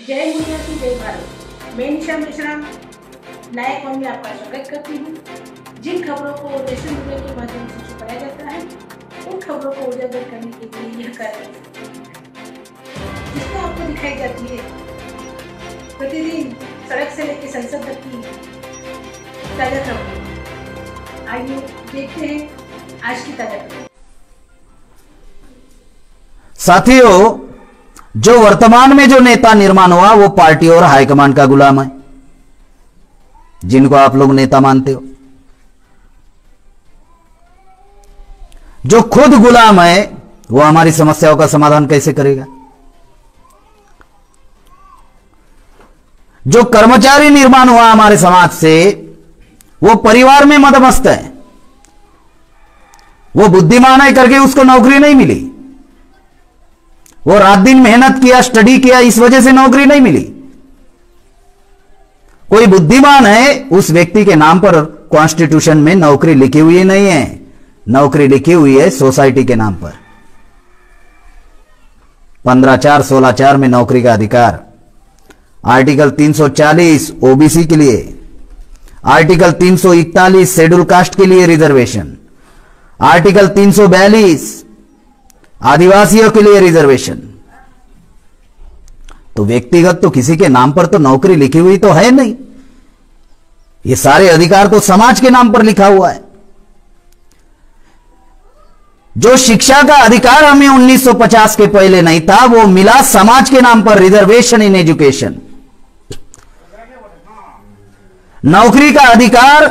जय मुनिया की जय भारत। मैं निशा मिश्रा नायक वन में आपका स्वागत करती हूँ। जिन खबरों को नेशनल मीडिया के माध्यम से छुपाया जाता है उन खबरों को उजागर करने के लिए यह कार्य जिसमें आपको दिखाई जाती है प्रतिदिन सड़क से लेकर संसद तक की ताजा खबरें। आइए देखते हैं आज की ताजा खबर। साथियों, जो वर्तमान में जो नेता निर्माण हुआ वो पार्टी और हाईकमान का गुलाम है, जिनको आप लोग नेता मानते हो। जो खुद गुलाम है वो हमारी समस्याओं का समाधान कैसे करेगा? जो कर्मचारी निर्माण हुआ हमारे समाज से वो परिवार में मदमस्त है, वो बुद्धिमान है करके उसको नौकरी नहीं मिली, वो रात दिन मेहनत किया, स्टडी किया, इस वजह से नौकरी नहीं मिली। कोई बुद्धिमान है उस व्यक्ति के नाम पर कॉन्स्टिट्यूशन में नौकरी लिखी हुई नहीं है, नौकरी लिखी हुई है सोसाइटी के नाम पर। 15(4), 16(4) में नौकरी का अधिकार, आर्टिकल 340 ओबीसी के लिए, आर्टिकल 341 शेड्यूल कास्ट के लिए रिजर्वेशन, आर्टिकल 342 आदिवासियों के लिए रिजर्वेशन। तो व्यक्तिगत तो किसी के नाम पर तो नौकरी लिखी हुई तो है नहीं, ये सारे अधिकार तो समाज के नाम पर लिखा हुआ है। जो शिक्षा का अधिकार हमें 1950 के पहले नहीं था वो मिला समाज के नाम पर, रिजर्वेशन इन एजुकेशन। नौकरी का अधिकार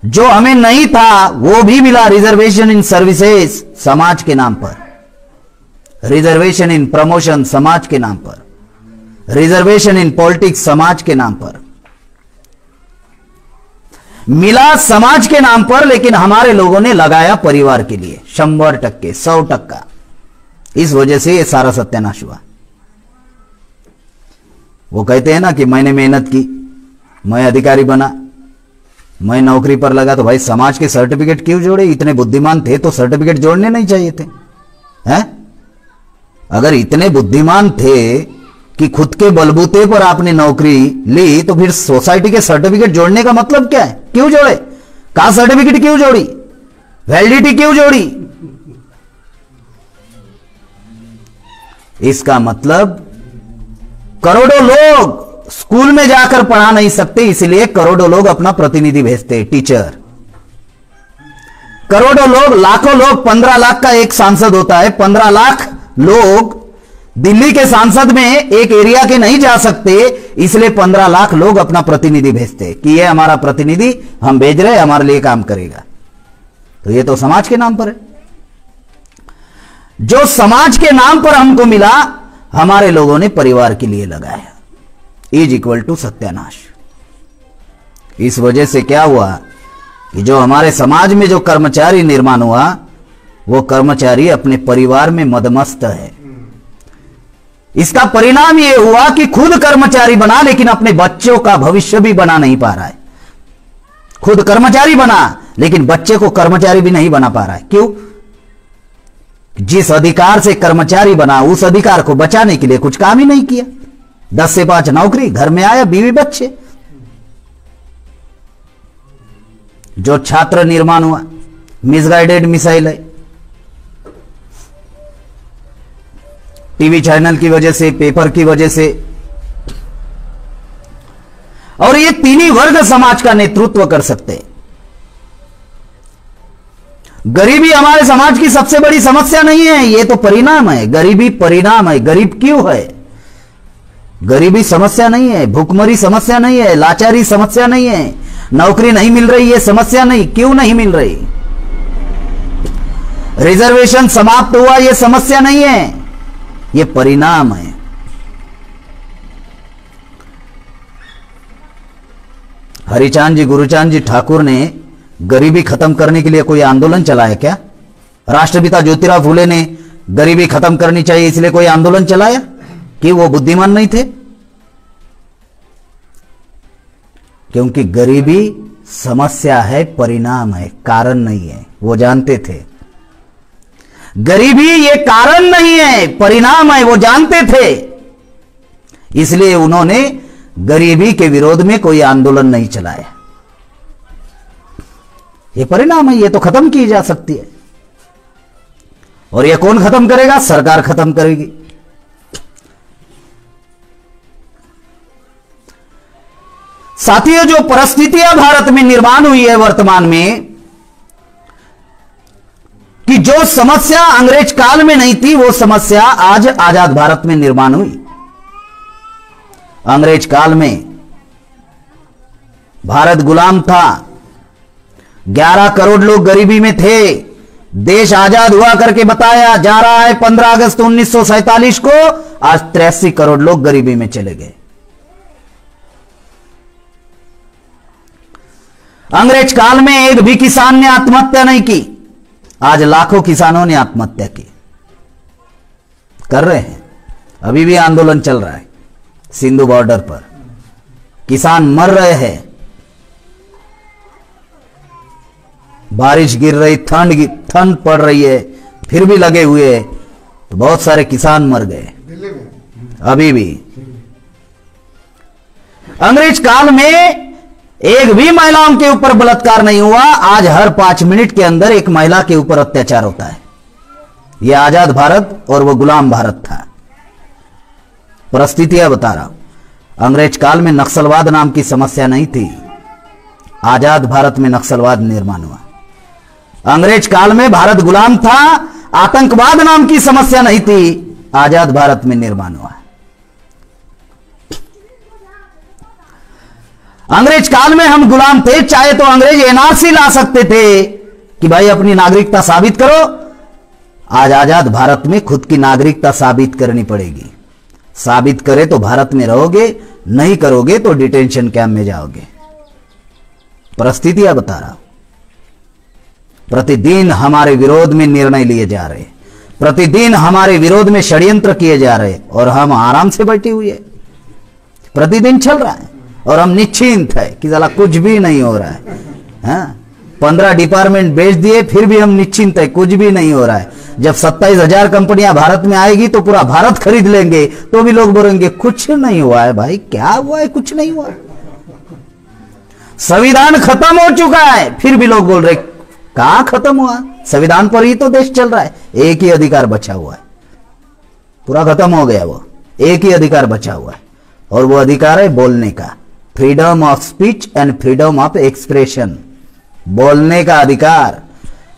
जो हमें नहीं था वो भी मिला, रिजर्वेशन इन सर्विसेज समाज के नाम पर, रिजर्वेशन इन प्रमोशन समाज के नाम पर, रिजर्वेशन इन पॉलिटिक्स समाज के नाम पर। मिला समाज के नाम पर, लेकिन हमारे लोगों ने लगाया परिवार के लिए 100%, 100%। इस वजह से ये सारा सत्यानाश हुआ। वो कहते हैं ना कि मैंने मेहनत की, मैं अधिकारी बना, मैं नौकरी पर लगा, तो भाई समाज के सर्टिफिकेट क्यों जोड़े? इतने बुद्धिमान थे तो सर्टिफिकेट जोड़ने नहीं चाहिए थे, हैं? अगर इतने बुद्धिमान थे कि खुद के बलबूते पर आपने नौकरी ली तो फिर सोसाइटी के सर्टिफिकेट जोड़ने का मतलब क्या है? क्यों जोड़े? कास्ट सर्टिफिकेट क्यों जोड़ी? वैलिडिटी क्यों जोड़ी? इसका मतलब करोड़ों लोग स्कूल में जाकर पढ़ा नहीं सकते, इसलिए करोड़ों लोग अपना प्रतिनिधि भेजते, टीचर। करोड़ों लोग, लाखों लोग, 15 लाख का एक सांसद होता है, 15 लाख लोग दिल्ली के सांसद में एक एरिया के नहीं जा सकते, इसलिए 15 लाख लोग अपना प्रतिनिधि भेजते कि ये हमारा प्रतिनिधि, हम भेज रहे, हमारे लिए काम करेगा। तो ये तो समाज के नाम पर है। जो समाज के नाम पर हमको मिला, हमारे लोगों ने परिवार के लिए लगाया, = सत्यानाश। इस वजह से क्या हुआ कि जो हमारे समाज में जो कर्मचारी निर्माण हुआ वो कर्मचारी अपने परिवार में मदमस्त है। इसका परिणाम यह हुआ कि खुद कर्मचारी बना लेकिन अपने बच्चों का भविष्य भी बना नहीं पा रहा है। खुद कर्मचारी बना लेकिन बच्चे को कर्मचारी भी नहीं बना पा रहा है। क्यों? जिस अधिकार से कर्मचारी बना उस अधिकार को बचाने के लिए कुछ काम ही नहीं किया। 10 से 5 नौकरी, घर में आया, बीवी बच्चे। जो छात्र निर्माण हुआ, मिसगाइडेड मिसाइल है, टीवी चैनल की वजह से, पेपर की वजह से। और ये 3 ही वर्ग समाज का नेतृत्व कर सकते हैं। गरीबी हमारे समाज की सबसे बड़ी समस्या नहीं है, ये तो परिणाम है। गरीबी परिणाम है। गरीब क्यों है? गरीबी समस्या नहीं है, भूखमरी समस्या नहीं है, लाचारी समस्या नहीं है, नौकरी नहीं मिल रही ये समस्या नहीं। क्यों नहीं मिल रही? रिजर्वेशन समाप्त हुआ ये समस्या नहीं है, ये परिणाम है। हरिचांद जी, गुरुचांद जी ठाकुर ने गरीबी खत्म करने के लिए कोई आंदोलन चलाया क्या? राष्ट्रपिता ज्योतिराव फूले ने गरीबी खत्म करनी चाहिए इसलिए कोई आंदोलन चलाया? कि वो बुद्धिमान नहीं थे? क्योंकि गरीबी समस्या है, परिणाम है, कारण नहीं है। वो जानते थे गरीबी ये कारण नहीं है, परिणाम है, वो जानते थे। इसलिए उन्होंने गरीबी के विरोध में कोई आंदोलन नहीं चलाया। ये परिणाम है, ये तो खत्म की जा सकती है। और ये कौन खत्म करेगा? सरकार खत्म करेगी। साथियों, जो परिस्थितियां भारत में निर्माण हुई है वर्तमान में, कि जो समस्या अंग्रेज काल में नहीं थी वो समस्या आज आजाद भारत में निर्माण हुई। अंग्रेज काल में भारत गुलाम था, 11 करोड़ लोग गरीबी में थे। देश आजाद हुआ करके बताया जा रहा है 15 अगस्त 1947 को, आज 83 करोड़ लोग गरीबी में चले गए। अंग्रेज काल में एक भी किसान ने आत्महत्या नहीं की, आज लाखों किसानों ने आत्महत्या की, कर रहे हैं। अभी भी आंदोलन चल रहा है सिंधु बॉर्डर पर, किसान मर रहे हैं। बारिश गिर रही, ठंड पड़ रही है, फिर भी लगे हुए हैं, तो बहुत सारे किसान मर गए अभी भी। अंग्रेज काल में एक भी महिलाओं के ऊपर बलात्कार नहीं हुआ, आज हर 5 मिनट के अंदर एक महिला के ऊपर अत्याचार होता है। यह आजाद भारत और वह गुलाम भारत था। परिस्थितियां बता रहा हूं। अंग्रेज काल में नक्सलवाद नाम की समस्या नहीं थी, आजाद भारत में नक्सलवाद निर्माण हुआ। अंग्रेज काल में भारत गुलाम था, आतंकवाद नाम की समस्या नहीं थी, आजाद भारत में निर्माण हुआ। अंग्रेज काल में हम गुलाम थे, चाहे तो अंग्रेज एनआरसी ला सकते थे कि भाई अपनी नागरिकता साबित करो। आज आजाद भारत में खुद की नागरिकता साबित करनी पड़ेगी। साबित करे तो भारत में रहोगे, नहीं करोगे तो डिटेंशन कैंप में जाओगे। परिस्थितियां बता रहा हूं। प्रतिदिन हमारे विरोध में निर्णय लिए जा रहे, प्रतिदिन हमारे विरोध में षड्यंत्र किए जा रहे, और हम आराम से बैठे हुए। प्रतिदिन चल रहा है और हम निश्चिंत है कि साला कुछ भी नहीं हो रहा है। हाँ? 15 डिपार्टमेंट बेच दिए, फिर भी हम निश्चिंत है, कुछ भी नहीं हो रहा है। जब 27,000 कंपनियां भारत में आएगी तो पूरा भारत खरीद लेंगे, तो भी लोग बोलेंगे कुछ नहीं हुआ है। भाई क्या हुआ है? कुछ नहीं हुआ। संविधान खत्म हो चुका है, फिर भी लोग बोल रहे कहां खत्म हुआ? संविधान पर ही तो देश चल रहा है। एक ही अधिकार बचा हुआ है, पूरा खत्म हो गया। वो एक ही अधिकार बचा हुआ है, और वो अधिकार है बोलने का, freedom of speech and freedom of expression, बोलने का अधिकार।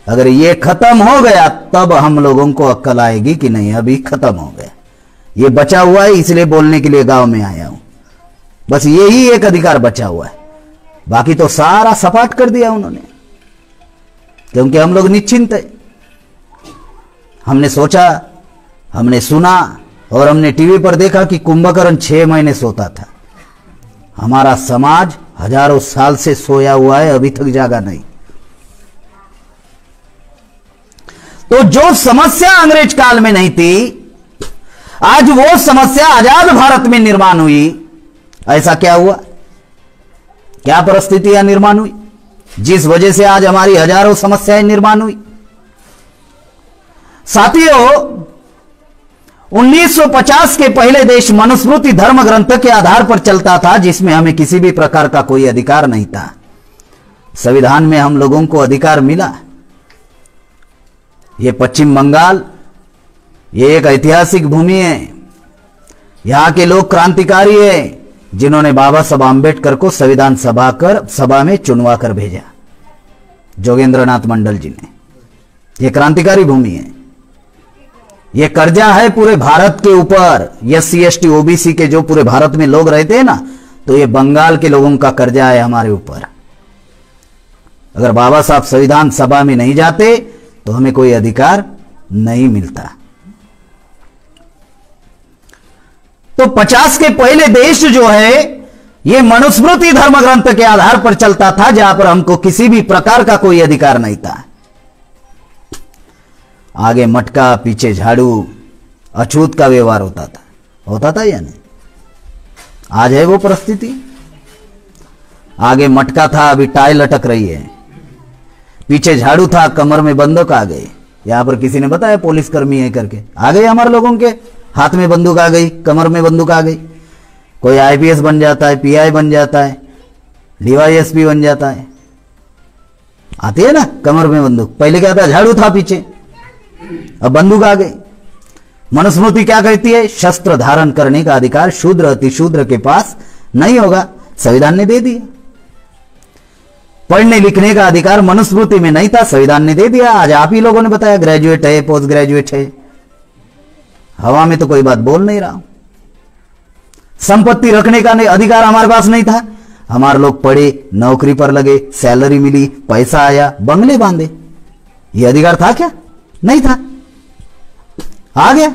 अगर ये खत्म हो गया तब हम लोगों को अक्ल आएगी कि नहीं अभी खत्म हो गया, ये बचा हुआ है, इसलिए बोलने के लिए गांव में आया हूं। बस यही एक अधिकार बचा हुआ है, बाकी तो सारा सपाट कर दिया उन्होंने, क्योंकि हम लोग निश्चिंत है। हमने सोचा, हमने सुना और हमने टीवी पर देखा कि कुंभकर्ण 6 महीने सोता था। हमारा समाज हजारों साल से सोया हुआ है, अभी तक जागा नहीं। तो जो समस्या अंग्रेज काल में नहीं थी, आज वो समस्या आजाद भारत में निर्माण हुई। ऐसा क्या हुआ? क्या परिस्थितियां निर्माण हुई जिस वजह से आज हमारी हजारों समस्याएं निर्माण हुई? साथियों, 1950 के पहले देश मनुस्मृति धर्म ग्रंथ के आधार पर चलता था, जिसमें हमें किसी भी प्रकार का कोई अधिकार नहीं था। संविधान में हम लोगों को अधिकार मिला। ये पश्चिम बंगाल, ये एक ऐतिहासिक भूमि है। यहां के लोग क्रांतिकारी हैं, जिन्होंने बाबा साहब आंबेडकर को संविधान सभा में चुनवा कर भेजा, जोगेंद्रनाथ मंडल जी ने। यह क्रांतिकारी भूमि है। यह कर्जा है पूरे भारत के ऊपर। SC ST OBC के जो पूरे भारत में लोग रहते हैं ना, तो ये बंगाल के लोगों का कर्जा है हमारे ऊपर। अगर बाबा साहब संविधान सभा में नहीं जाते तो हमें कोई अधिकार नहीं मिलता। तो 50 के पहले देश जो है, यह मनुस्मृति धर्म ग्रंथ के आधार पर चलता था, जहां पर हमको किसी भी प्रकार का कोई अधिकार नहीं था। आगे मटका, पीछे झाड़ू, अछूत का व्यवहार होता था या नहीं? आज है वो परिस्थिति? आगे मटका था, अभी टाई लटक रही है। पीछे झाड़ू था, कमर में बंदूक आ गई। यहां पर किसी ने बताया पुलिसकर्मी है करके, आ गए हमारे लोगों के हाथ में बंदूक आ गई, कमर में बंदूक आ गई। कोई आईपीएस बन जाता है, पीआई बन जाता है, डीवाईएसपी बन जाता है। आती है ना कमर में बंदूक, पहले क्या था, झाड़ू था पीछे, अब बंदूक आ गई। मनुस्मृति क्या कहती है, शस्त्र धारण करने का अधिकार शूद्र अतिशूद्र के पास नहीं होगा, संविधान ने दे दिया। पढ़ने लिखने का अधिकार मनुस्मृति में नहीं था, संविधान ने दे दिया। आज आप ही लोगों ने बताया ग्रेजुएट है, पोस्ट ग्रेजुएट है, हवा में तो कोई बात बोल नहीं रहा। संपत्ति रखने का अधिकार हमारे पास नहीं था, हमारे लोग पढ़े, नौकरी पर लगे, सैलरी मिली, पैसा आया, बंगले बांधे। यह अधिकार था क्या? नहीं था, आ गया।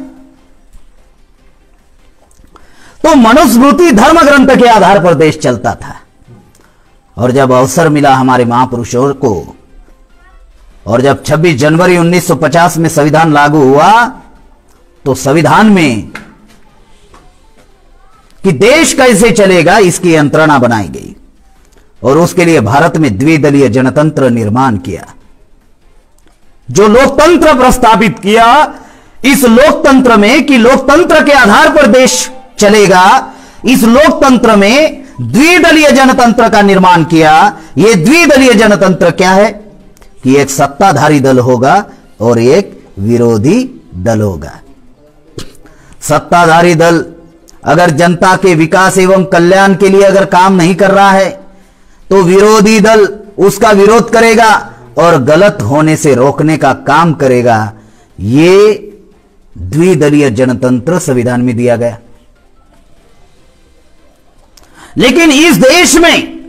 तो मनुस्मृति धर्म ग्रंथ के आधार पर देश चलता था। और जब अवसर मिला हमारे महापुरुषों को, और जब 26 जनवरी 1950 में संविधान लागू हुआ, तो संविधान में कि देश कैसे चलेगा इसकी यंत्रणा बनाई गई, और उसके लिए भारत में द्विदलीय जनतंत्र निर्माण किया। जो लोकतंत्र प्रस्तावित किया, इस लोकतंत्र में कि लोकतंत्र के आधार पर देश चलेगा, इस लोकतंत्र में द्विदलीय जनतंत्र का निर्माण किया। यह द्विदलीय जनतंत्र क्या है कि एक सत्ताधारी दल होगा और एक विरोधी दल होगा। सत्ताधारी दल अगर जनता के विकास एवं कल्याण के लिए अगर काम नहीं कर रहा है, तो विरोधी दल उसका विरोध करेगा और गलत होने से रोकने का काम करेगा। ये द्विदलीय जनतंत्र संविधान में दिया गया। लेकिन इस देश में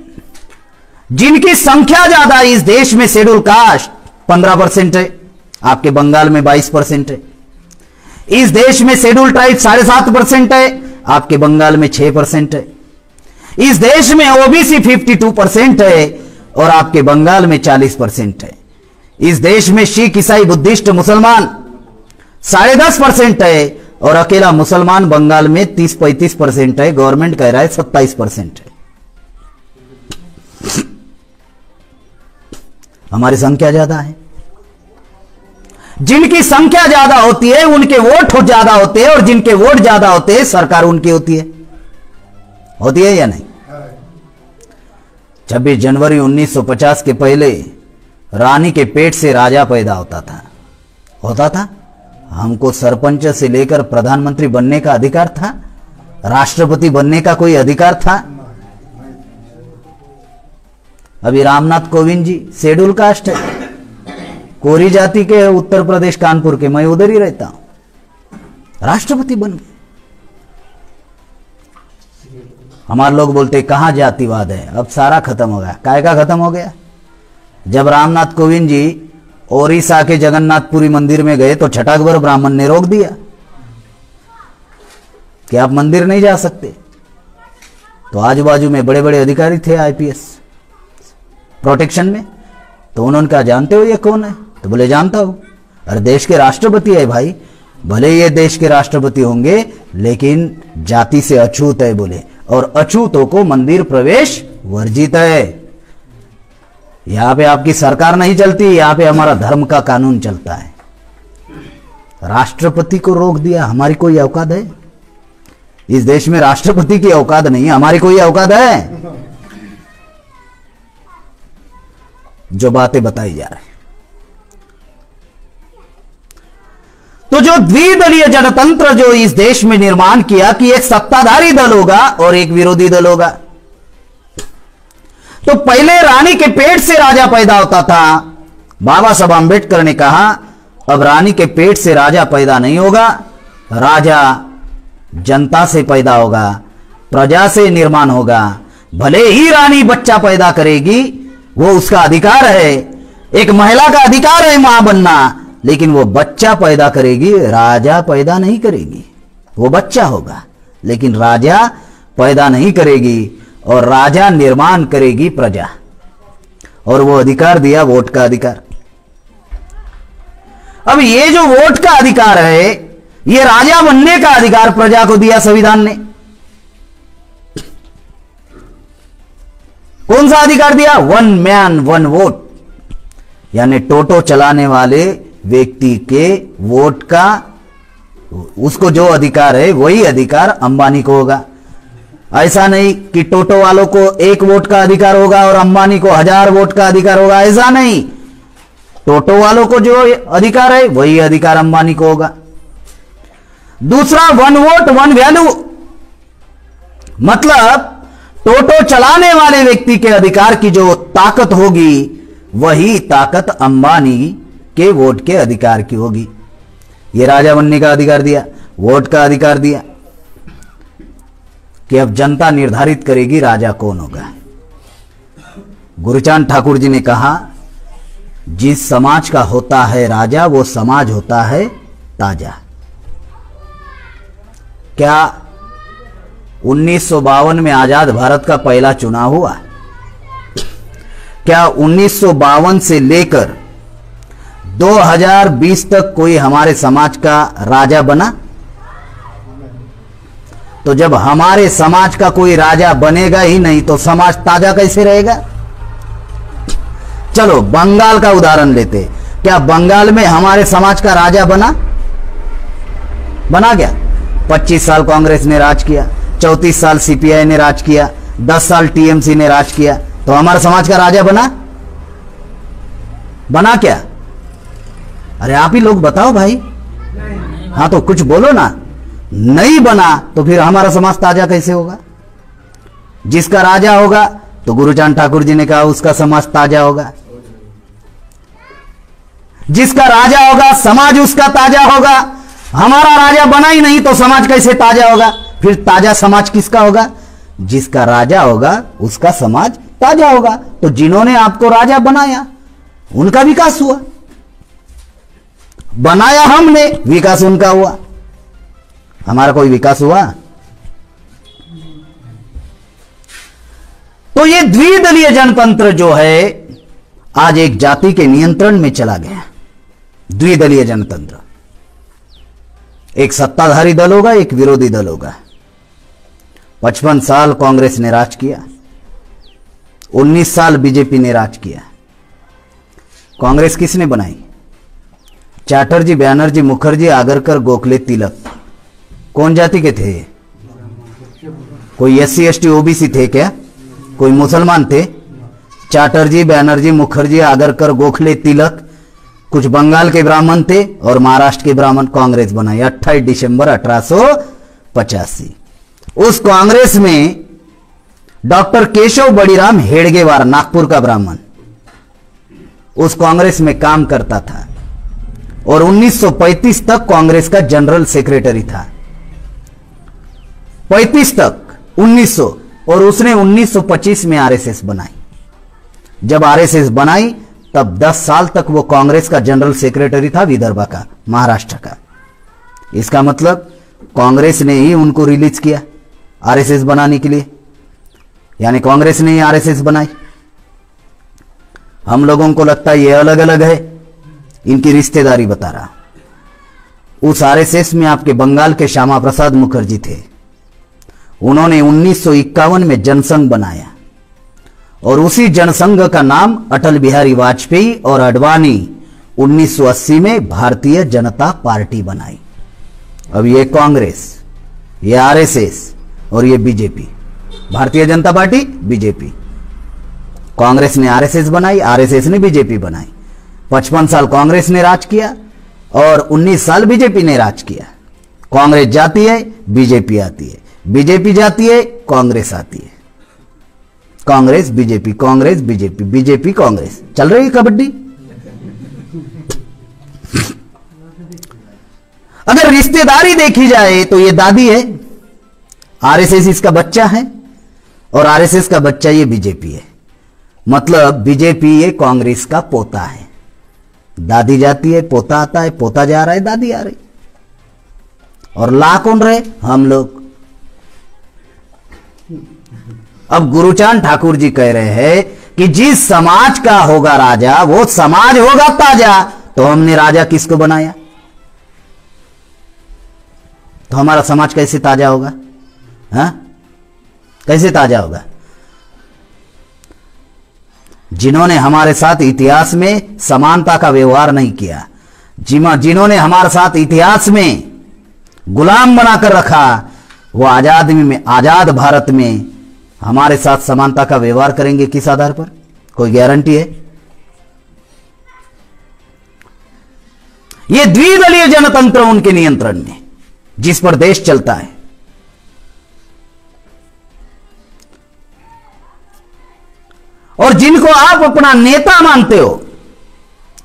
जिनकी संख्या ज्यादा है, इस देश में शेड्यूल कास्ट 15% है, आपके बंगाल में 22% है। इस देश में शेड्यूल ट्राइब 7.5% है, आपके बंगाल में 6% है। इस देश में ओबीसी 52% है और आपके बंगाल में 40% है। इस देश में सिख, ईसाई, बुद्धिस्ट, मुसलमान 10.5% है और अकेला मुसलमान बंगाल में 30-35% है। गवर्नमेंट कह रहा है 27% है। हमारी संख्या ज्यादा है। जिनकी संख्या ज्यादा होती है उनके वोट ज्यादा होते हैं, और जिनके वोट ज्यादा होते हैं सरकार उनकी होती है या नहीं? 26 जनवरी 1950 के पहले रानी के पेट से राजा पैदा होता था। हमको सरपंच से लेकर प्रधानमंत्री बनने का अधिकार था, राष्ट्रपति बनने का कोई अधिकार था? अभी रामनाथ कोविंद जी शेड्यूल कास्ट है, कोरी जाति के, उत्तर प्रदेश कानपुर के, मैं उधर ही रहता हूं, राष्ट्रपति बन गए। हमारे लोग बोलते कहां जातिवाद है, अब सारा खत्म हो गया। काय का खत्म हो गया? जब रामनाथ कोविंद जी ओडिशा के जगन्नाथपुरी मंदिर में गए तो छठाकबर ब्राह्मण ने रोक दिया कि आप मंदिर नहीं जा सकते। तो आजू बाजू में बड़े बड़े अधिकारी थे आईपीएस प्रोटेक्शन में, तो उन्होंने कहा जानते हो ये कौन है? तो बोले जानता हूं। अरे देश के राष्ट्रपति है भाई, भले ये देश के राष्ट्रपति होंगे लेकिन जाति से अछूत है बोले, और अछूतों को मंदिर प्रवेश वर्जित है। यहां पे आपकी सरकार नहीं चलती, यहां पे हमारा धर्म का कानून चलता है। राष्ट्रपति को रोक दिया, हमारी कोई औकात है? इस देश में राष्ट्रपति की औकात नहीं है, हमारी कोई औकात है? जो बातें बताई जा रही। तो जो द्विदलीय जनतंत्र जो इस देश में निर्माण किया कि एक सत्ताधारी दल होगा और एक विरोधी दल होगा। तो पहले रानी के पेट से राजा पैदा होता था। बाबा साहब आंबेडकर ने कहा अब रानी के पेट से राजा पैदा नहीं होगा, राजा जनता से पैदा होगा, प्रजा से निर्माण होगा। भले ही रानी बच्चा पैदा करेगी, वो उसका अधिकार है, एक महिला का अधिकार है मां बनना, लेकिन वो बच्चा पैदा करेगी, राजा पैदा नहीं करेगी। वो बच्चा होगा लेकिन राजा पैदा नहीं करेगी, और राजा निर्माण करेगी प्रजा। और वो अधिकार दिया वोट का अधिकार। अब ये जो वोट का अधिकार है, ये राजा बनने का अधिकार प्रजा को दिया संविधान ने। कौन सा अधिकार दिया? 1 मैन 1 वोट, यानी टोटो चलाने वाले व्यक्ति के वोट का उसको जो अधिकार है वही अधिकार अंबानी को होगा। ऐसा नहीं कि टोटो वालों को 1 वोट का अधिकार होगा और अंबानी को 1000 वोट का अधिकार होगा, ऐसा नहीं। टोटो वालों को जो अधिकार है वही अधिकार अंबानी को होगा। दूसरा, 1 वोट 1 वैल्यू, मतलब टोटो चलाने वाले व्यक्ति के अधिकार की जो ताकत होगी वही ताकत अंबानी के वोट के अधिकार की होगी। ये राजा बनने का अधिकार दिया, वोट का अधिकार दिया कि अब जनता निर्धारित करेगी राजा कौन होगा। गुरुचांद ठाकुर जी ने कहा, जिस समाज का होता है राजा वो समाज होता है ताजा। क्या 1952 में आजाद भारत का पहला चुनाव हुआ? क्या 1952 से लेकर 2020 तक कोई हमारे समाज का राजा बना? तो जब हमारे समाज का कोई राजा बनेगा ही नहीं तो समाज ताजा कैसे रहेगा? चलो बंगाल का उदाहरण लेते। क्या बंगाल में हमारे समाज का राजा बना गया? 25 साल कांग्रेस ने राज किया, 34 साल सीपीआई ने राज किया, 10 साल टीएमसी ने राज किया, तो हमारे समाज का राजा बना क्या? अरे आप ही लोग बताओ भाई। हाँ तो कुछ बोलो ना। नहीं बना तो फिर हमारा समाज ताजा कैसे होगा? जिसका राजा होगा तो गुरुचांद ठाकुर जी ने कहा उसका समाज ताजा होगा। जिसका राजा होगा समाज उसका ताजा होगा। हमारा राजा बना ही नहीं तो समाज कैसे ताजा होगा? फिर ताजा समाज किसका होगा? जिसका राजा होगा उसका समाज ताजा होगा। तो जिन्होंने आपको राजा बनाया उनका विकास हुआ, बनाया हमने, विकास उनका हुआ। हमारा कोई विकास हुआ? तो ये द्विदलीय जनतंत्र जो है आज एक जाति के नियंत्रण में चला गया। द्विदलीय जनतंत्र, एक सत्ताधारी दल होगा, एक विरोधी दल होगा। 55 साल कांग्रेस ने राज किया, 19 साल बीजेपी ने राज किया। कांग्रेस किसने बनाई? चैटर्जी, बैनर्जी, मुखर्जी, आगरकर, गोखले, तिलक। कौन जाति के थे? कोई SC ST OBC थे क्या? कोई मुसलमान थे? चैटर्जी, बैनर्जी, मुखर्जी, आगरकर, गोखले, तिलक, कुछ बंगाल के ब्राह्मण थे और महाराष्ट्र के ब्राह्मण। कांग्रेस बनाई 28 दिसंबर 1885। उस कांग्रेस में डॉक्टर केशव बड़ीराम हेडगेवार, नागपुर का ब्राह्मण, उस कांग्रेस में काम करता था और 1935 तक कांग्रेस का जनरल सेक्रेटरी था। 35 तक, 1900, और उसने 1925 में RSS बनाई। जब RSS बनाई तब 10 साल तक वो कांग्रेस का जनरल सेक्रेटरी था, विदर्भ का, महाराष्ट्र का। इसका मतलब कांग्रेस ने ही उनको रिलीज किया RSS बनाने के लिए, यानी कांग्रेस ने ही RSS बनाई। हम लोगों को लगता है ये अलग अलग है, इनकी रिश्तेदारी बता रहा। उस RSS में आपके बंगाल के श्यामा प्रसाद मुखर्जी थे। उन्होंने 1951 में जनसंघ बनाया और उसी जनसंघ का नाम अटल बिहारी वाजपेयी और अडवाणी 1980 में भारतीय जनता पार्टी बनाई। अब ये कांग्रेस, ये RSS और ये BJP, Bharatiya Janata party, BJP. Congress ने RSS बनाई, RSS ने बीजेपी बनाई। 55 साल कांग्रेस ने राज किया और 19 साल बीजेपी ने राज किया। कांग्रेस जाती है, बीजेपी आती है, बीजेपी जाती है, कांग्रेस आती है। Congress BJP, Congress BJP, BJP Congress, चल रही है कबड्डी। अगर रिश्तेदारी देखी जाए तो ये दादी है, RSS इसका बच्चा है और RSS का बच्चा ये बीजेपी है। मतलब बीजेपी ये कांग्रेस का पोता है। दादी जाती है, पोता आता है, पोता जा रहा है, दादी आ रही। और ला कौन रहे? हम लोग। अब गुरुचांद ठाकुर जी कह रहे हैं कि जिस समाज का होगा राजा वो समाज होगा ताजा। तो हमने राजा किसको बनाया? तो हमारा समाज कैसे ताजा होगा? हाँ, कैसे ताजा होगा? जिन्होंने हमारे साथ इतिहास में समानता का व्यवहार नहीं किया, जिन्होंने हमारे साथ इतिहास में गुलाम बनाकर रखा, वो आजाद भारत में हमारे साथ समानता का व्यवहार करेंगे किस आधार पर? कोई गारंटी है? ये द्विदलीय जनतंत्र उनके नियंत्रण में, जिस पर देश चलता है। और जिनको आप अपना नेता मानते हो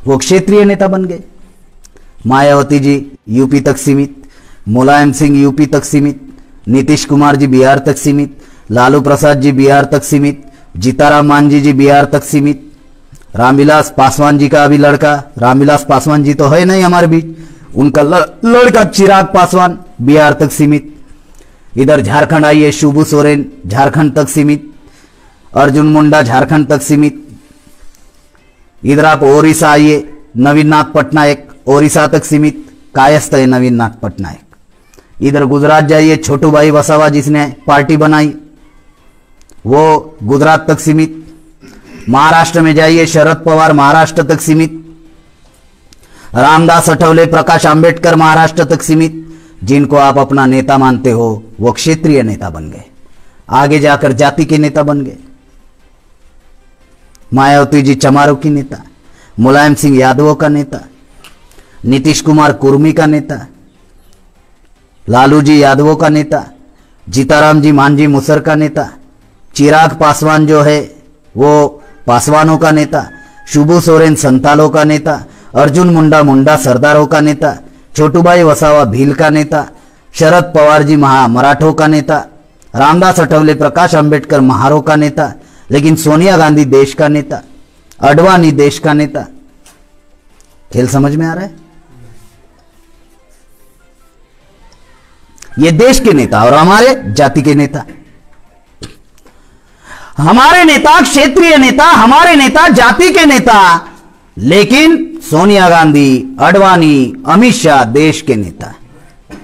वो क्षेत्रीय नेता बन गए। मायावती जी यूपी तक सीमित, मुलायम सिंह यूपी तक सीमित, नीतीश कुमार जी बिहार तक सीमित, लालू प्रसाद जी बिहार तक सीमित, जीताराम मांझी जी बिहार तक सीमित, रामविलास पासवान जी का अभी लड़का, रामविलास पासवान जी तो है नहीं हमारे बीच, उनका लड़का चिराग पासवान बिहार तक सीमित। इधर झारखंड आइए, शिबू सोरेन झारखंड तक सीमित, अर्जुन मुंडा झारखंड तक सीमित। इधर आप ओडिशा आइए, नवीन नाथ पटनायक ओडिशा तक सीमित, कायस्थ है नवीन नाथ पटनायक। इधर गुजरात जाइए, छोटू भाई वसावा जिसने पार्टी बनाई वो गुजरात तक सीमित। महाराष्ट्र में जाइए, शरद पवार महाराष्ट्र तक सीमित, रामदास अठवले प्रकाश आंबेडकर महाराष्ट्र तक सीमित। जिनको आप अपना नेता मानते हो वो क्षेत्रीय नेता बन गए, आगे जाकर जाति के नेता बन गए। मायावती जी चमारों की नेता, मुलायम सिंह यादवों का नेता, नीतीश कुमार कुर्मी का नेता, लालू जी यादवों का नेता, जीताराम जी मांझी मुसर का नेता, चिराग पासवान जो है वो पासवानों का नेता, शिबू सोरेन संतालों का नेता, अर्जुन मुंडा मुंडा सरदारों का नेता, छोटूभाई वसावा भील का नेता, शरद पवार जी मराठों का नेता, रामदास अठवले प्रकाश अंबेडकर महारों का नेता, लेकिन सोनिया गांधी देश का नेता, अडवाणी देश का नेता। खेल समझ में आ रहा है? ये देश के नेता और हमारे जाति के नेता, हमारे नेता क्षेत्रीय नेता, हमारे नेता जाति के नेता, लेकिन सोनिया गांधी, अडवाणी, अमित शाह देश के नेता।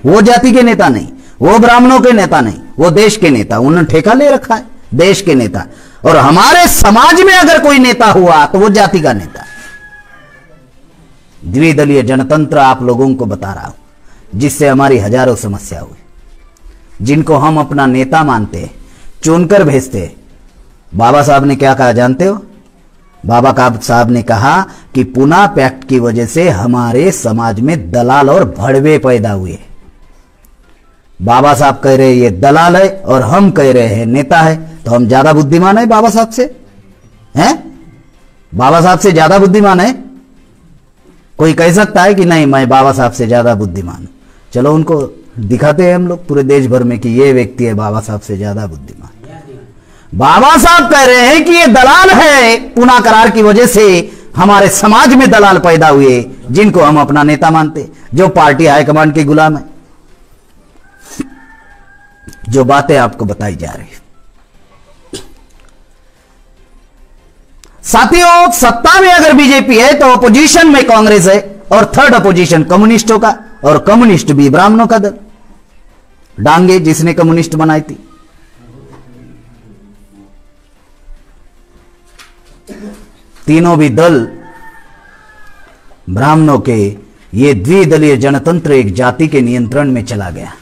वो जाति के नेता नहीं, वो ब्राह्मणों के नेता नहीं, वो देश के नेता। उन्होंने ठेका ले रखा है देश के नेता। और हमारे समाज में अगर कोई नेता हुआ तो वो जाति का नेता। द्विदलीय जनतंत्र आप लोगों को बता रहा हूं, जिससे हमारी हजारों समस्या हुई। जिनको हम अपना नेता मानते, चुनकर भेजते। बाबा साहब ने क्या कहा जानते हो? बाबा साहब ने कहा कि पूना पैक्ट की वजह से हमारे समाज में दलाल और भड़वे पैदा हुए। बाबा साहब कह रहे ये दलाल है और हम कह रहे हैं नेता है, तो हम ज्यादा बुद्धिमान है बाबा साहब से? हैं? बाबा साहब से ज्यादा बुद्धिमान है? कोई कह सकता है कि नहीं मैं बाबा साहब से ज्यादा बुद्धिमान हूं? चलो उनको दिखाते हैं हम लोग पूरे देश भर में कि ये व्यक्ति है बाबा साहब से ज्यादा बुद्धिमान। बाबा साहब कह रहे हैं कि ये दलाल है, पूना करार की वजह से हमारे समाज में दलाल पैदा हुए, जिनको हम अपना नेता मानते, जो पार्टी हाईकमांड के गुलाम है। जो बातें आपको बताई जा रही। साथियों, सत्ता में अगर बीजेपी है तो अपोजिशन में कांग्रेस है, और थर्ड अपोजिशन कम्युनिस्टों का, और कम्युनिस्ट भी ब्राह्मणों का दल। डांगे जिसने कम्युनिस्ट बनाई थी। तीनों भी दल ब्राह्मणों के। ये द्विदलीय जनतंत्र एक जाति के नियंत्रण में चला गया।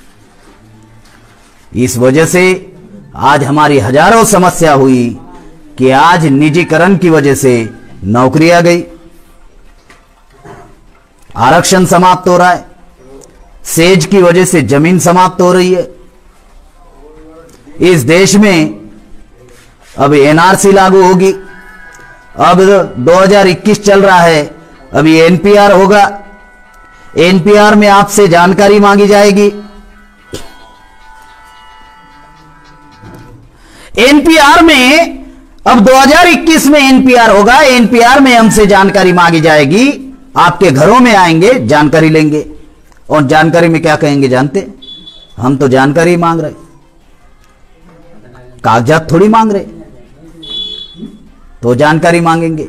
इस वजह से आज हमारी हजारों समस्या हुई कि आज निजीकरण की वजह से नौकरियां गई, आरक्षण समाप्त हो रहा है, सेज की वजह से जमीन समाप्त हो रही है। इस देश में अब एनआरसी लागू होगी। अब 2021 चल रहा है, अभी एनपीआर होगा। एनपीआर में आपसे जानकारी मांगी जाएगी। एनपीआर में अब 2021 में एनपीआर होगा। एनपीआर में हमसे जानकारी मांगी जाएगी, आपके घरों में आएंगे, जानकारी लेंगे। और जानकारी में क्या कहेंगे जानते? हम तो जानकारी मांग रहे, कागजात थोड़ी मांग रहे। तो जानकारी मांगेंगे,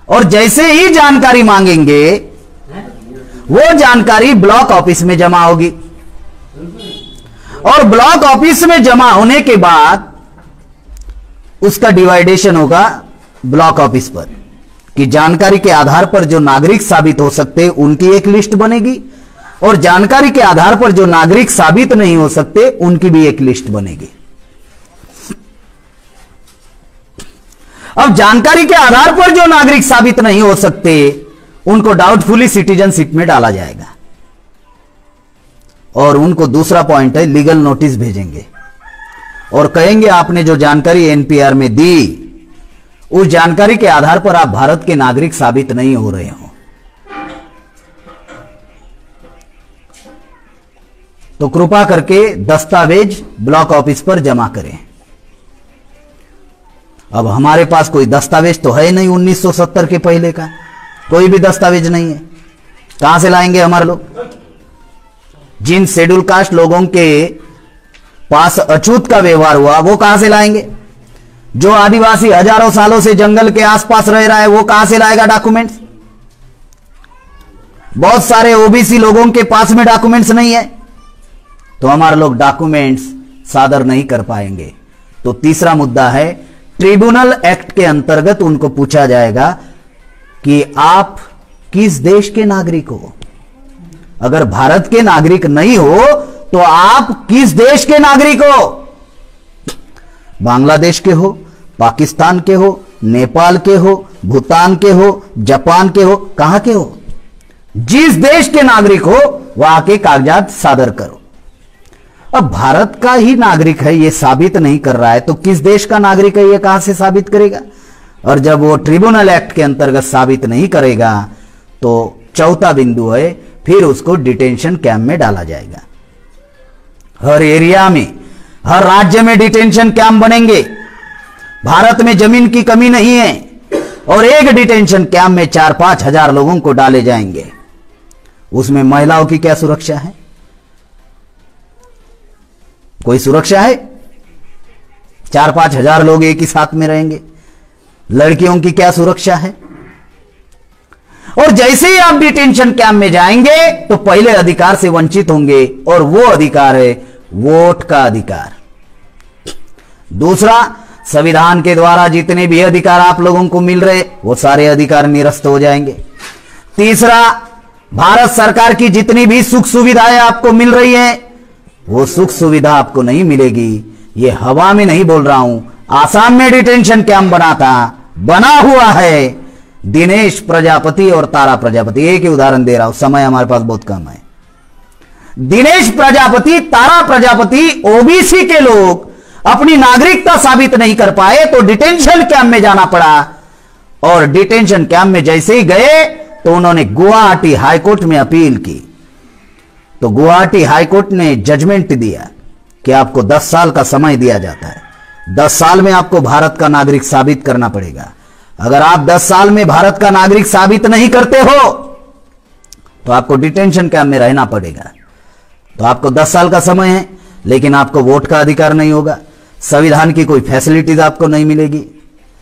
और जैसे ही जानकारी मांगेंगे वो जानकारी ब्लॉक ऑफिस में जमा होगी, और ब्लॉक ऑफिस में जमा होने के बाद उसका डिवाइडेशन होगा ब्लॉक ऑफिस पर, कि जानकारी के आधार पर जो नागरिक साबित हो सकते हैं उनकी एक लिस्ट बनेगी, और जानकारी के आधार पर जो नागरिक साबित नहीं हो सकते उनकी भी एक लिस्ट बनेगी। अब जानकारी के आधार पर जो नागरिक साबित नहीं हो सकते उनको डाउटफुली सिटीजनशिप में डाला जाएगा और उनको दूसरा पॉइंट है लीगल नोटिस भेजेंगे और कहेंगे आपने जो जानकारी एनपीआर में दी उस जानकारी के आधार पर आप भारत के नागरिक साबित नहीं हो रहे हो, तो कृपा करके दस्तावेज ब्लॉक ऑफिस पर जमा करें। अब हमारे पास कोई दस्तावेज तो है नहीं, 1970 के पहले का कोई भी दस्तावेज नहीं है, कहां से लाएंगे हमारे लोग? जिन शेड्यूल कास्ट लोगों के पास अछूत का व्यवहार हुआ वो कहां से लाएंगे? जो आदिवासी हजारों सालों से जंगल के आसपास रह रहा है वो कहां से लाएगा डॉक्यूमेंट्स? बहुत सारे ओबीसी लोगों के पास में डॉक्यूमेंट्स नहीं है, तो हमारे लोग डॉक्यूमेंट्स सादर नहीं कर पाएंगे। तो तीसरा मुद्दा है ट्रिब्यूनल एक्ट के अंतर्गत उनको पूछा जाएगा कि आप किस देश के नागरिक हो। अगर भारत के नागरिक नहीं हो तो आप किस देश के नागरिक हो? बांग्लादेश के हो, पाकिस्तान के हो, नेपाल के हो, भूटान के हो, जापान के हो, कहां के हो? जिस देश के नागरिक हो वहां के कागजात सादर करो। अब भारत का ही नागरिक है ये साबित नहीं कर रहा है तो किस देश का नागरिक है ये कहां से साबित करेगा? और जब वो ट्रिब्यूनल एक्ट के अंतर्गत साबित नहीं करेगा तो चौथा बिंदु है फिर उसको डिटेंशन कैंप में डाला जाएगा। हर एरिया में, हर राज्य में डिटेंशन कैंप बनेंगे। भारत में जमीन की कमी नहीं है और एक डिटेंशन कैंप में 4-5 हजार लोगों को डाले जाएंगे। उसमें महिलाओं की क्या सुरक्षा है? कोई सुरक्षा है? 4-5 हजार लोग एक ही साथ में रहेंगे। लड़कियों की क्या सुरक्षा है? और जैसे ही आप डिटेंशन कैंप में जाएंगे तो पहले अधिकार से वंचित होंगे और वो अधिकार है वोट का अधिकार। दूसरा, संविधान के द्वारा जितने भी अधिकार आप लोगों को मिल रहे वो सारे अधिकार निरस्त हो जाएंगे। तीसरा, भारत सरकार की जितनी भी सुख सुविधाएं आपको मिल रही हैं वो सुख सुविधा आपको नहीं मिलेगी। ये हवा में नहीं बोल रहा हूं, आसाम में डिटेंशन कैंप बना हुआ है। दिनेश प्रजापति और तारा प्रजापति, एक ही उदाहरण दे रहा हूं, समय हमारे पास बहुत कम है। दिनेश प्रजापति, तारा प्रजापति ओबीसी के लोग अपनी नागरिकता साबित नहीं कर पाए तो डिटेंशन कैंप में जाना पड़ा और डिटेंशन कैंप में जैसे ही गए तो उन्होंने गुवाहाटी हाईकोर्ट में अपील की तो गुवाहाटी हाईकोर्ट ने जजमेंट दिया कि आपको 10 साल का समय दिया जाता है। 10 साल में आपको भारत का नागरिक साबित करना पड़ेगा। अगर आप 10 साल में भारत का नागरिक साबित नहीं करते हो तो आपको डिटेंशन कैंप में रहना पड़ेगा। तो आपको 10 साल का समय है लेकिन आपको वोट का अधिकार नहीं होगा, संविधान की कोई फैसिलिटीज आपको नहीं मिलेगी,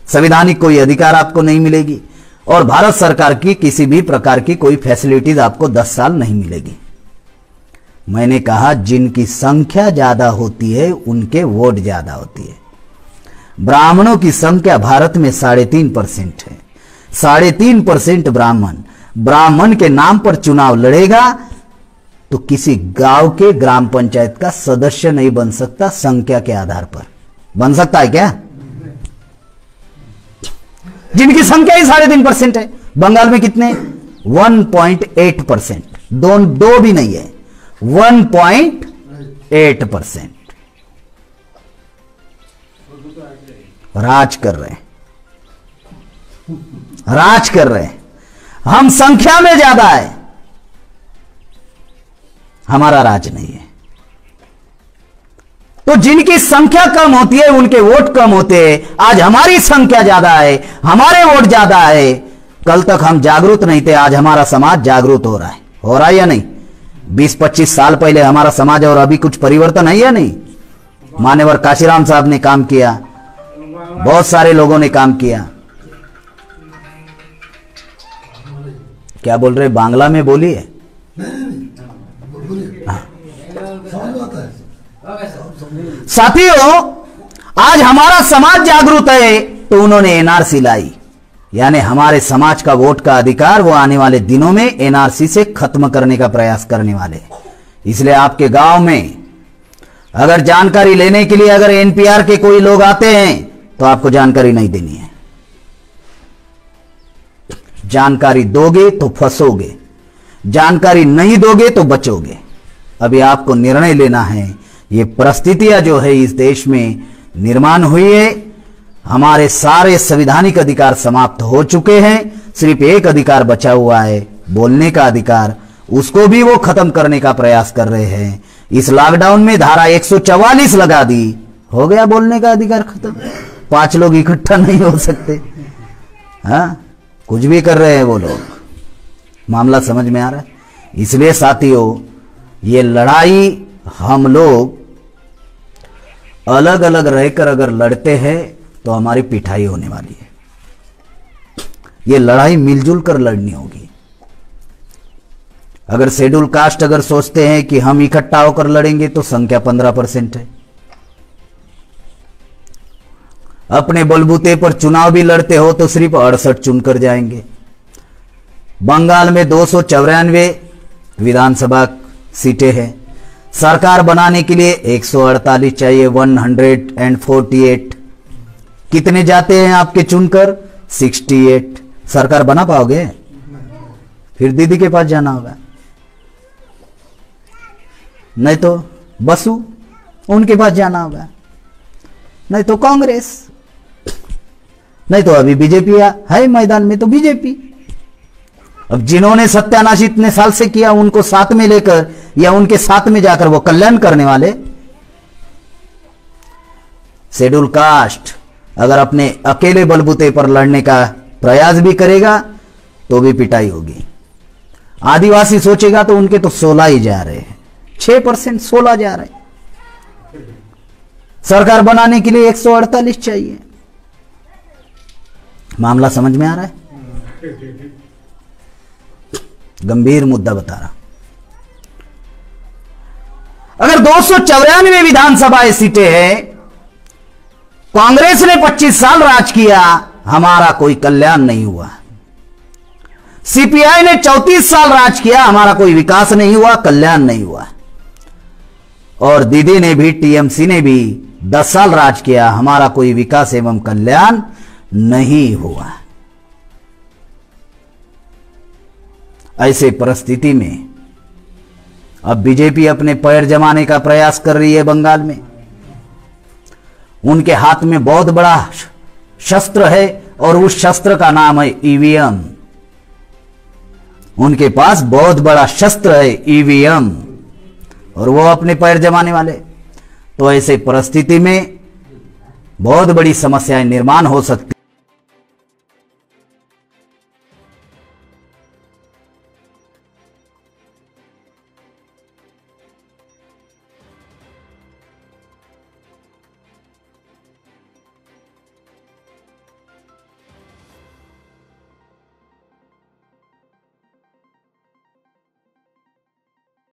संवैधानिक कोई अधिकार आपको नहीं मिलेगी और भारत सरकार की किसी भी प्रकार की कोई फैसिलिटीज आपको 10 साल नहीं मिलेगी। मैंने कहा जिनकी संख्या ज्यादा होती है उनके वोट ज्यादा होती है। ब्राह्मणों की संख्या भारत में 3.5% है। 3.5% ब्राह्मण के नाम पर चुनाव लड़ेगा तो किसी गांव के ग्राम पंचायत का सदस्य नहीं बन सकता। संख्या के आधार पर बन सकता है क्या? जिनकी संख्या ही 3.5% है। बंगाल में कितने? 1.8%, दो भी नहीं है, 1.8% राज कर रहे हैं। हम संख्या में ज्यादा है, हमारा राज नहीं है। तो जिनकी संख्या कम होती है उनके वोट कम होते हैं। आज हमारी संख्या ज्यादा है, हमारे वोट ज्यादा है। कल तक हम जागरूक नहीं थे, आज हमारा समाज जागरूक हो रहा है या नहीं? 20-25 साल पहले हमारा समाज और अभी कुछ परिवर्तन है या नहीं? मान्यवर काशीराम साहब ने काम किया, बहुत सारे लोगों ने काम किया। क्या बोल रहे? बांग्ला में बोलिए। साथियों, आज हमारा समाज जागरूक है तो उन्होंने एनआरसी लाई। यानी हमारे समाज का वोट का अधिकार वो आने वाले दिनों में एनआरसी से खत्म करने का प्रयास करने वाले। इसलिए आपके गांव में अगर जानकारी लेने के लिए अगर एनपीआर के कोई लोग आते हैं तो आपको जानकारी नहीं देनी है। जानकारी दोगे तो फंसोगे, जानकारी नहीं दोगे तो बचोगे। अभी आपको निर्णय लेना है। ये परिस्थितियां जो है इस देश में निर्माण हुई है, हमारे सारे संवैधानिक अधिकार समाप्त हो चुके हैं, सिर्फ एक अधिकार बचा हुआ है, बोलने का अधिकार। उसको भी वो खत्म करने का प्रयास कर रहे हैं। इस लॉकडाउन में धारा 144 लगा दी, हो गया बोलने का अधिकार खत्म। 5 लोग इकट्ठा नहीं हो सकते। हाँ, कुछ भी कर रहे हैं वो लोग। मामला समझ में आ रहा है? इसलिए साथियों, ये लड़ाई हम लोग अलग अलग रहकर अगर लड़ते हैं तो हमारी पिटाई होने वाली है। ये लड़ाई मिलजुल कर लड़नी होगी। अगर शेड्यूल कास्ट अगर सोचते हैं कि हम इकट्ठा होकर लड़ेंगे तो संख्या 15% है। अपने बलबूते पर चुनाव भी लड़ते हो तो सिर्फ 68 चुनकर जाएंगे। बंगाल में 294 विधानसभा सीटें हैं। सरकार बनाने के लिए 148 चाहिए, 148। कितने जाते हैं आपके चुनकर? 68। सरकार बना पाओगे? फिर दीदी के पास जाना होगा, नहीं तो बसु उनके पास जाना होगा, नहीं तो कांग्रेस, नहीं तो अभी बीजेपी है मैदान में तो बीजेपी। अब जिन्होंने सत्यानाश इतने साल से किया उनको साथ में लेकर या उनके साथ में जाकर वो कल्याण करने वाले। शेड्यूल कास्ट अगर अपने अकेले बलबूते पर लड़ने का प्रयास भी करेगा तो भी पिटाई होगी। आदिवासी सोचेगा तो उनके तो 16 ही जा रहे हैं, 6% 16 जा रहे हैं। सरकार बनाने के लिए 148 चाहिए। मामला समझ में आ रहा है? गंभीर मुद्दा बता रहा। अगर 294 विधानसभा सीटें हैं, कांग्रेस ने 25 साल राज किया, हमारा कोई कल्याण नहीं हुआ। सीपीआई ने 34 साल राज किया, हमारा कोई विकास नहीं हुआ, कल्याण नहीं हुआ। और दीदी ने भी, टीएमसी ने भी 10 साल राज किया, हमारा कोई विकास एवं कल्याण नहीं हुआ। ऐसे परिस्थिति में अब बीजेपी अपने पैर जमाने का प्रयास कर रही है बंगाल में। उनके हाथ में बहुत बड़ा शस्त्र है और उस शस्त्र का नाम है ईवीएम। उनके पास बहुत बड़ा शस्त्र है ईवीएम और वो अपने पैर जमाने वाले। तो ऐसे परिस्थिति में बहुत बड़ी समस्याएं निर्माण हो सकती।